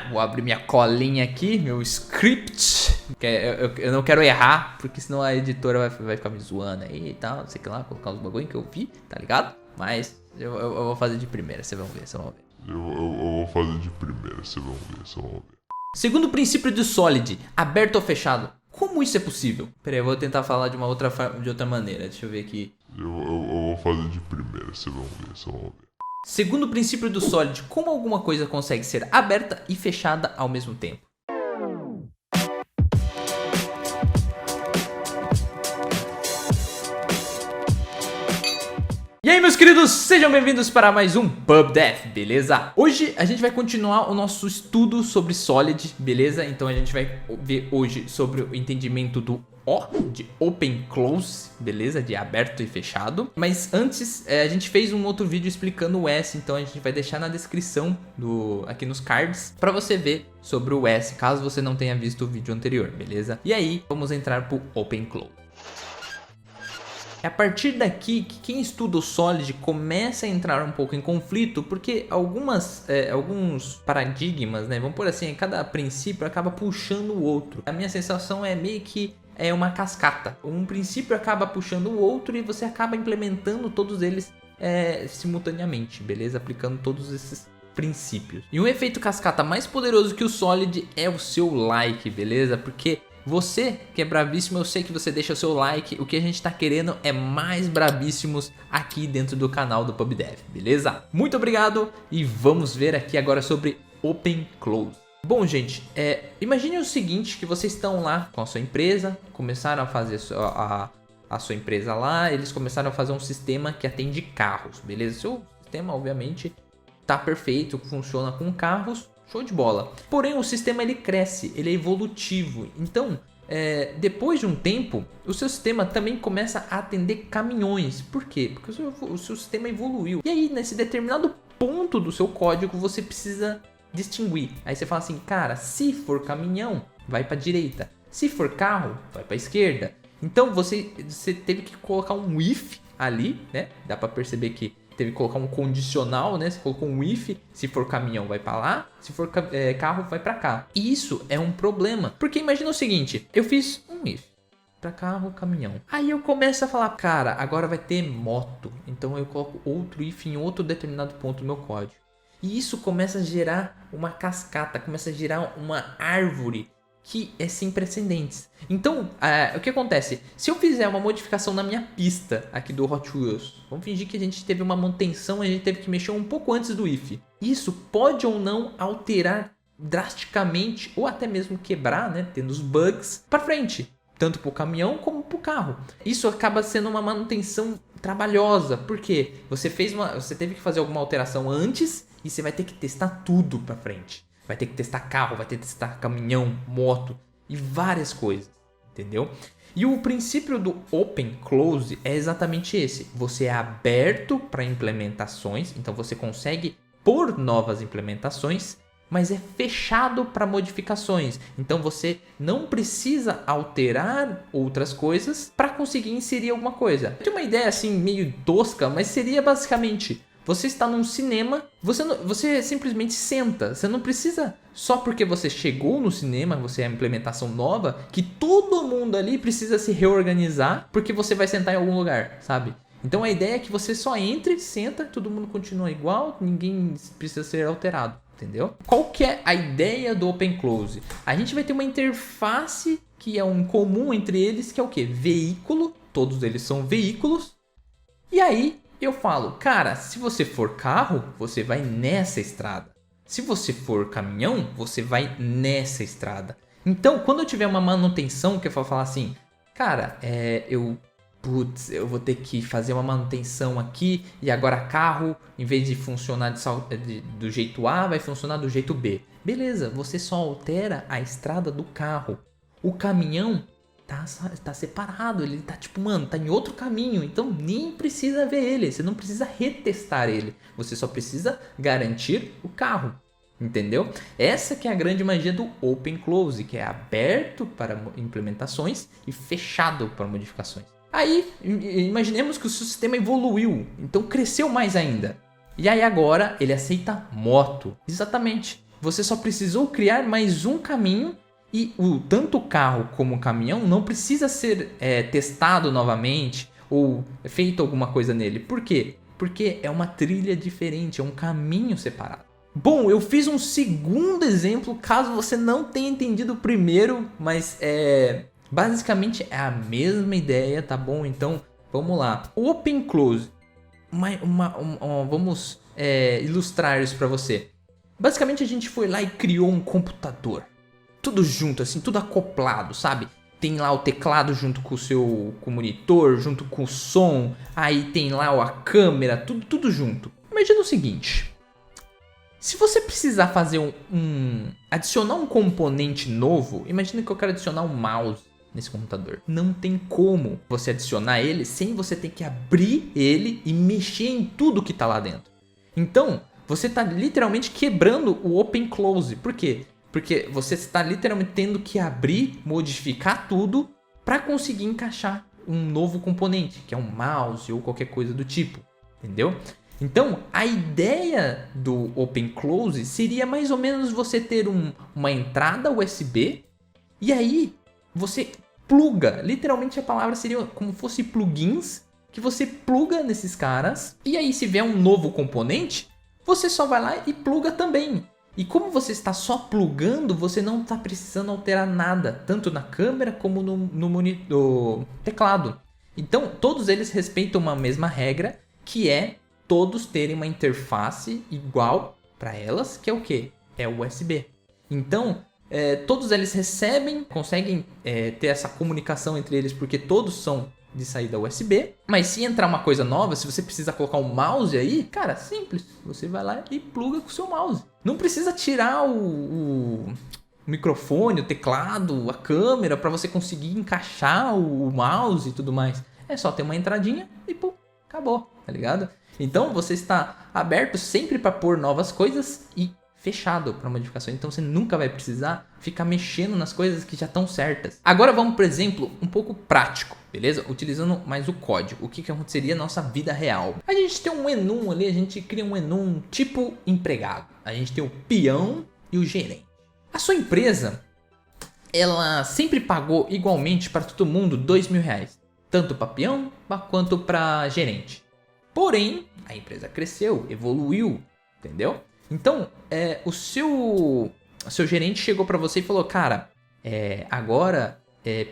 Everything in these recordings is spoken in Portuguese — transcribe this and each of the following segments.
Vou abrir minha colinha aqui, meu script. Eu não quero errar, porque senão a editora vai ficar me zoando aí e tal. Não sei o que lá, colocar os bagulho que eu vi, tá ligado? Mas eu vou fazer de primeira, vocês vão ver, vocês vão ver. Eu vou fazer de primeira, vocês vão ver. Segundo princípio do Solid, aberto ou fechado. Como isso é possível? Pera aí, eu vou tentar falar de outra maneira. Deixa eu ver aqui. Eu vou fazer de primeira, vocês vão ver. Segundo princípio do Solid, como alguma coisa consegue ser aberta e fechada ao mesmo tempo? E aí, meus queridos, sejam bem-vindos para mais um PubDev, beleza? Hoje a gente vai continuar o nosso estudo sobre Solid, beleza? Então a gente vai ver hoje sobre o entendimento do O, de Open Close, beleza? De aberto e fechado. Mas antes, a gente fez um outro vídeo explicando o S, então a gente vai deixar na descrição aqui nos cards para você ver sobre o S, caso você não tenha visto o vídeo anterior, beleza? E aí, vamos entrar pro Open Close. É a partir daqui que quem estuda o Solid começa a entrar um pouco em conflito, porque alguns paradigmas, né, vamos por assim, cada princípio acaba puxando o outro. A minha sensação é meio que é uma cascata. Um princípio acaba puxando o outro e você acaba implementando todos eles simultaneamente, beleza? Aplicando todos esses princípios. E um efeito cascata mais poderoso que o Solid é o seu like, beleza? Porque você que é bravíssimo, eu sei que você deixa o seu like. O que a gente tá querendo é mais bravíssimos aqui dentro do canal do PubDev, beleza? Muito obrigado e vamos ver aqui agora sobre Open Close. Bom, gente, imagine o seguinte, que vocês estão lá com a sua empresa, começaram a fazer a sua empresa lá, eles começaram a fazer um sistema que atende carros, beleza? Seu sistema, obviamente, tá perfeito, funciona com carros. Show de bola. Porém, o sistema ele cresce, ele é evolutivo. Então, depois de um tempo, o seu sistema também começa a atender caminhões. Por quê? Porque o seu sistema evoluiu. E aí, nesse determinado ponto do seu código, você precisa distinguir. Aí você fala assim, cara, se for caminhão, vai para a direita. Se for carro, vai para a esquerda. Então, você teve que colocar um if ali, né? Dá para perceber que teve que colocar um condicional, né? Você colocou um if, se for caminhão vai para lá, se for carro vai para cá. E isso é um problema, porque imagina o seguinte, eu fiz um if para carro, caminhão. Aí eu começo a falar, cara, agora vai ter moto. Então eu coloco outro if em outro determinado ponto do meu código. E isso começa a gerar uma cascata, começa a gerar uma árvore que é sem precedentes. Então, o que acontece? Se eu fizer uma modificação na minha pista aqui do Hot Wheels, vamos fingir que a gente teve uma manutenção, a gente teve que mexer um pouco antes do if. Isso pode ou não alterar drasticamente, ou até mesmo quebrar, né, tendo os bugs para frente, tanto para o caminhão como para o carro. Isso acaba sendo uma manutenção trabalhosa, porque você teve que fazer alguma alteração antes e você vai ter que testar tudo para frente. Vai ter que testar carro, vai ter que testar caminhão, moto e várias coisas, entendeu? E o princípio do Open Close é exatamente esse. Você é aberto para implementações, então você consegue pôr novas implementações, mas é fechado para modificações. Então você não precisa alterar outras coisas para conseguir inserir alguma coisa. Tem uma ideia assim meio tosca, mas seria basicamente: você está num cinema, você simplesmente senta. Você não precisa, só porque você chegou no cinema, você é uma implementação nova, que todo mundo ali precisa se reorganizar porque você vai sentar em algum lugar, sabe? Então a ideia é que você só entre, senta, todo mundo continua igual, ninguém precisa ser alterado, entendeu? Qual que é a ideia do Open Close? A gente vai ter uma interface que é um comum entre eles, que é o quê? Veículo, todos eles são veículos. E aí eu falo, cara, se você for carro, você vai nessa estrada. Se você for caminhão, você vai nessa estrada. Então, quando eu tiver uma manutenção que eu for falar assim, cara, eu vou ter que fazer uma manutenção aqui e agora carro, em vez de funcionar do jeito A, vai funcionar do jeito B. Beleza, você só altera a estrada do carro. O caminhão tá separado, ele tá tipo, mano, tá em outro caminho, então nem precisa ver ele, você não precisa retestar ele, você só precisa garantir o carro, entendeu? Essa que é a grande magia do Open Close, que é aberto para implementações e fechado para modificações. Aí, imaginemos que o seu sistema evoluiu, então cresceu mais ainda. E aí agora ele aceita moto. Exatamente. você só precisou criar mais um caminho e tanto o carro como o caminhão não precisa ser testado novamente ou feito alguma coisa nele. Por quê? Porque é uma trilha diferente, é um caminho separado. Bom, eu fiz um segundo exemplo, caso você não tenha entendido o primeiro, mas basicamente é a mesma ideia, tá bom? Então, vamos lá. Open Close. Vamos ilustrar isso para você. Basicamente, a gente foi lá e criou um computador. Tudo junto, assim, tudo acoplado, sabe? Tem lá o teclado junto com o monitor, junto com o som. Aí tem lá a câmera, tudo junto. Imagina o seguinte. Se você precisar fazer adicionar um componente novo, imagina que eu quero adicionar um mouse nesse computador. Não tem como você adicionar ele sem você ter que abrir ele e mexer em tudo que tá lá dentro. Então, você está literalmente quebrando o Open Close. Por quê? Porque você está literalmente tendo que abrir, modificar tudo para conseguir encaixar um novo componente, que é um mouse ou qualquer coisa do tipo, entendeu? Então, a ideia do Open Close seria mais ou menos você ter uma entrada USB e aí você pluga, literalmente a palavra seria como fosse plugins, que você pluga nesses caras e aí se vier um novo componente, você só vai lá e pluga também. E como você está só plugando, você não está precisando alterar nada, tanto na câmera como no teclado. Então, todos eles respeitam uma mesma regra, que é todos terem uma interface igual para elas, que é o quê? É o USB. Então, todos eles conseguem ter essa comunicação entre eles, porque todos são de saída USB. Mas se entrar uma coisa nova, se você precisa colocar um mouse aí, cara, simples. Você vai lá e pluga com o seu mouse. Não precisa tirar o microfone, o teclado, a câmera para você conseguir encaixar o mouse e tudo mais. É só ter uma entradinha e pum, acabou, tá ligado? Então você está aberto sempre para pôr novas coisas e fechado para modificação. Então você nunca vai precisar ficar mexendo nas coisas que já estão certas. Agora vamos para exemplo um pouco prático, beleza? Utilizando mais o código. O que aconteceria na nossa vida real? A gente tem um enum ali, a gente cria um enum tipo empregado. A gente tem o peão e o gerente. A sua empresa, ela sempre pagou igualmente para todo mundo R$2.000. Tanto para peão quanto para gerente. Porém, a empresa cresceu, evoluiu, entendeu? Então, o seu gerente chegou para você e falou, cara, agora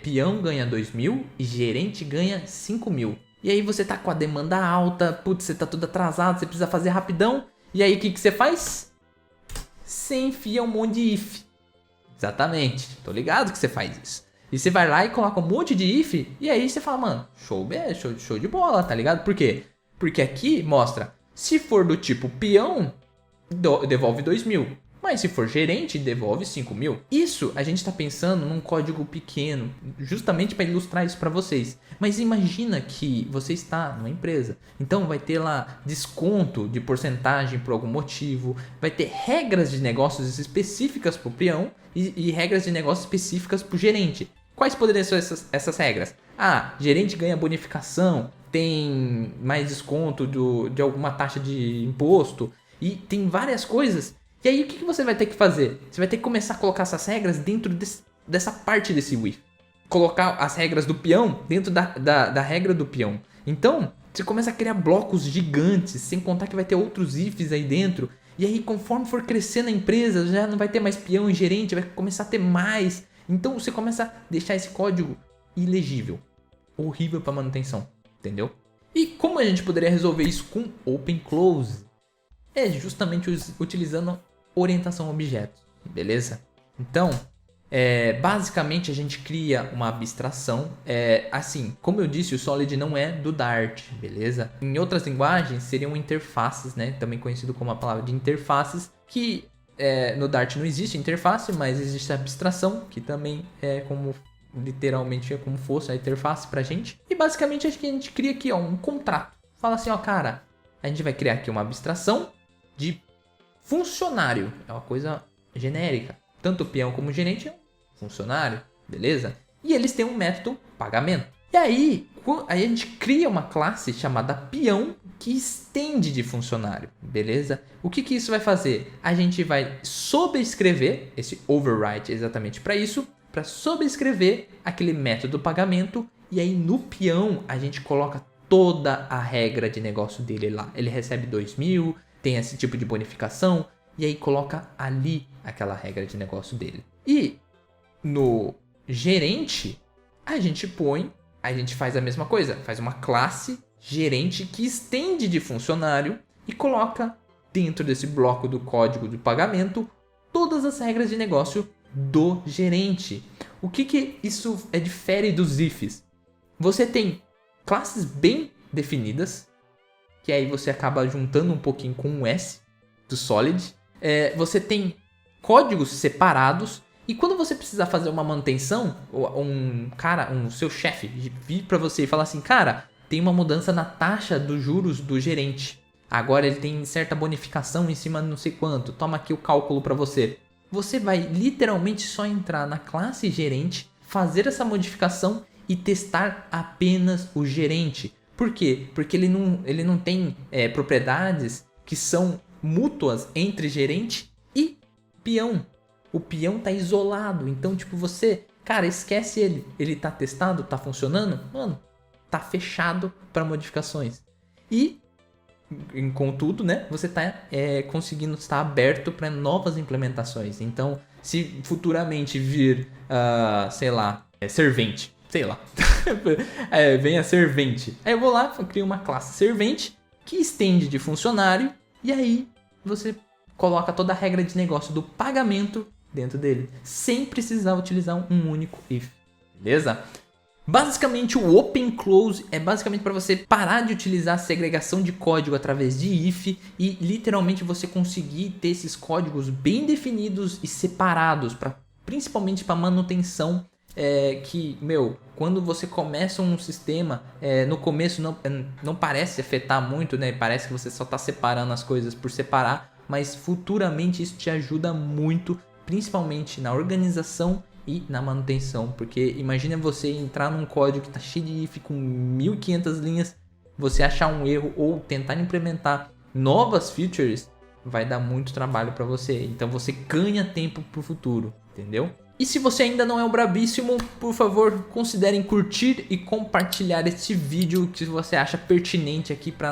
peão ganha 2.000 e gerente ganha 5.000. E aí você tá com a demanda alta, putz, você tá tudo atrasado, você precisa fazer rapidão. E aí o que você faz? Você enfia um monte de if. Exatamente, tô ligado que você faz isso. E você vai lá e coloca um monte de if, e aí você fala, mano, show de bola, tá ligado? Por quê? Porque aqui mostra, se for do tipo peão, devolve 2.000. Mas se for gerente, devolve 5.000. Isso a gente está pensando num código pequeno, justamente para ilustrar isso para vocês. Mas imagina que você está numa empresa, então vai ter lá desconto de porcentagem por algum motivo, vai ter regras de negócios específicas para o peão e regras de negócios específicas para o gerente. Quais poderiam ser essas regras? Gerente ganha bonificação, tem mais desconto de alguma taxa de imposto e tem várias coisas. E aí o que você vai ter que fazer? Você vai ter que começar a colocar essas regras dentro dessa parte desse if. Colocar as regras do peão dentro da regra do peão. Então, você começa a criar blocos gigantes, sem contar que vai ter outros ifs aí dentro. E aí, conforme for crescendo a empresa, já não vai ter mais peão e gerente, vai começar a ter mais. Então, você começa a deixar esse código ilegível. Horrível para manutenção, entendeu? E como a gente poderia resolver isso com Open Close? É justamente utilizando orientação a objetos, beleza? Então, basicamente a gente cria uma abstração. Assim, como eu disse, o Solid não é do Dart, beleza? Em outras linguagens seriam interfaces, né? Também conhecido como a palavra de interfaces, que no Dart não existe interface, mas existe a abstração, que também é como literalmente é como fosse a interface pra gente. E basicamente acho que a gente cria aqui um contrato. Fala assim, cara, a gente vai criar aqui uma abstração de funcionário, é uma coisa genérica. Tanto o peão como o gerente é um funcionário, beleza? E eles têm um método pagamento. E aí a gente cria uma classe chamada peão que estende de funcionário, beleza? O que isso vai fazer? A gente vai sobrescrever, esse override é exatamente para isso, para sobrescrever aquele método pagamento, e aí no peão a gente coloca toda a regra de negócio dele lá. Ele recebe 2.000, tem esse tipo de bonificação, e aí coloca ali aquela regra de negócio dele. E no gerente, a gente faz a mesma coisa, faz uma classe gerente que estende de funcionário e coloca dentro desse bloco do código de pagamento todas as regras de negócio do gerente. O que isso difere dos ifs? Você tem classes bem definidas, que aí você acaba juntando um pouquinho com o S do Solid. Você tem códigos separados, e quando você precisar fazer uma manutenção, o seu chefe vir para você e falar assim, cara, tem uma mudança na taxa dos juros do gerente. Agora ele tem certa bonificação em cima de não sei quanto. Toma aqui o cálculo para você. Você vai literalmente só entrar na classe gerente, fazer essa modificação e testar apenas o gerente. Por quê? Porque ele não tem propriedades que são mútuas entre gerente e peão. O peão tá isolado. Então, tipo, cara, esquece ele. Ele tá testado, tá funcionando? Mano, tá fechado para modificações. E, contudo, né, você tá conseguindo estar aberto para novas implementações. Então, se futuramente vir, servente, venha servente. Aí eu vou lá, crio uma classe servente que estende de funcionário, e aí você coloca toda a regra de negócio do pagamento dentro dele, sem precisar utilizar um único if, beleza? Basicamente o open close é basicamente para você parar de utilizar a segregação de código através de if e literalmente você conseguir ter esses códigos bem definidos e separados, principalmente para manutenção. Quando você começa um sistema, no começo não parece afetar muito, né? Parece que você só está separando as coisas por separar, mas futuramente isso te ajuda muito, principalmente na organização e na manutenção, porque imagina você entrar num código que está cheio de if com 1.500 linhas, você achar um erro ou tentar implementar novas features, vai dar muito trabalho para você, então você ganha tempo para o futuro, entendeu? E se você ainda não é o brabíssimo, por favor, considerem curtir e compartilhar este vídeo que você acha pertinente aqui para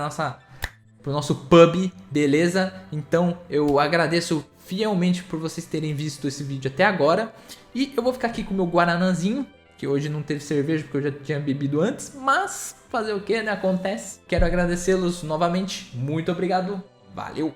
o nosso pub, beleza? Então eu agradeço fielmente por vocês terem visto esse vídeo até agora. E eu vou ficar aqui com o meu guaranazinho, que hoje não teve cerveja porque eu já tinha bebido antes, mas fazer o que, né? Acontece. Quero agradecê-los novamente. Muito obrigado. Valeu!